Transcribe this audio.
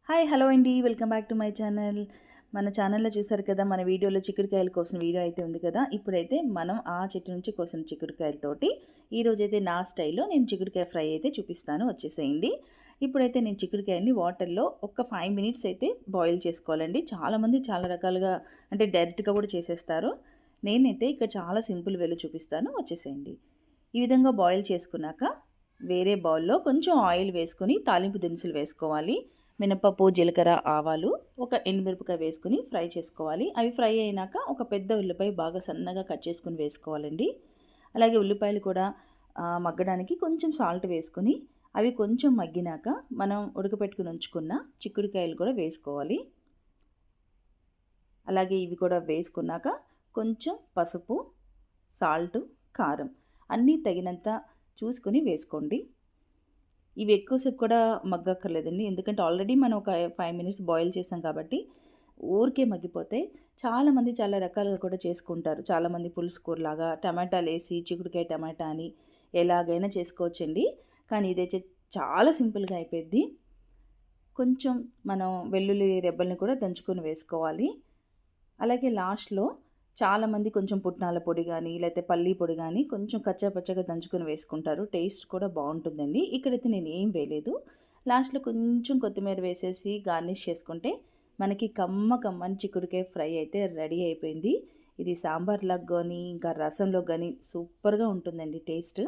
Hi hello అండి, welcome back to my channel. మన ఛానల్లో చూసారు కదా, మన వీడియోలో చిక్కుడుకాయలు కోసిన వీడియో అయితే ఉంది కదా. ఇప్పుడైతే మనం ఆ చెట్టు నుంచి కోసిన చిక్కుడుకాయలతోటి ఈరోజైతే నా స్టైల్లో నేను చిక్కుడుకాయ ఫ్రై అయితే చూపిస్తాను, వచ్చేసేయండి. ఇప్పుడైతే నేను చిక్కుడుకాయని వాటర్లో ఒక 5 మినిట్స్ అయితే బాయిల్ చేసుకోవాలండి. చాలామంది చాలా రకాలుగా అంటే డైరెక్ట్గా కూడా చేసేస్తారు. నేనైతే ఇక్కడ చాలా సింపుల్ వేలో చూపిస్తాను, వచ్చేసేయండి. ఈ విధంగా బాయిల్ చేసుకున్నాక వేరే బౌల్లో కొంచెం ఆయిల్ వేసుకొని తాలింపు దినుసులు వేసుకోవాలి. మినపప్పు, జీలకర్ర, ఆవాలు, ఒక ఎండుమిరపకాయ వేసుకుని ఫ్రై చేసుకోవాలి. అవి ఫ్రై అయినాక ఒక పెద్ద ఉల్లిపాయ బాగా సన్నగా కట్ చేసుకుని వేసుకోవాలండి. అలాగే ఉల్లిపాయలు కూడా మగ్గడానికి కొంచెం సాల్ట్ వేసుకొని అవి కొంచెం మగ్గినాక మనం ఉడకపెట్టుకుని ఉంచుకున్న చిక్కుడుకాయలు కూడా వేసుకోవాలి. అలాగే ఇవి కూడా వేసుకున్నాక కొంచెం పసుపు, సాల్ట్, కారం అన్నీ తగినంత చూసుకొని వేసుకోండి. ఇవి ఎక్కువసేపు కూడా మగ్గక్కర్లేదండి, ఎందుకంటే ఆల్రెడీ మనం ఒక 5 మినిట్స్ బాయిల్ చేసాం కాబట్టి ఊరికే మగ్గిపోతే. చాలామంది చాలా రకాలుగా కూడా చేసుకుంటారు. చాలామంది పులుసు కూరలాగా టమాటాలు వేసి చిక్కుడుకాయ టమాటా అని ఎలాగైనా చేసుకోవచ్చండి. కానీ ఇదైతే చాలా సింపుల్గా అయిపోద్ది. కొంచెం మనం వెల్లుల్లి రెబ్బల్ని కూడా దంచుకొని వేసుకోవాలి. అలాగే లాస్ట్లో చాలామంది కొంచెం పుట్నాల పొడి కానీ లేకపోతే పల్లీ పొడి కానీ కొంచెం కచ్చాపచ్చగా దంచుకొని వేసుకుంటారు. టేస్ట్ కూడా బాగుంటుందండి. ఇక్కడైతే నేను ఏం వేయలేదు. లాస్ట్లో కొంచెం కొత్తిమీర వేసేసి గార్నిష్ చేసుకుంటే మనకి కమ్మని చిక్కుడుకాయ ఫ్రై అయితే రెడీ అయిపోయింది. ఇది సాంబార్లకు కానీ ఇంకా రసంలో కానీ సూపర్గా ఉంటుందండి టేస్ట్.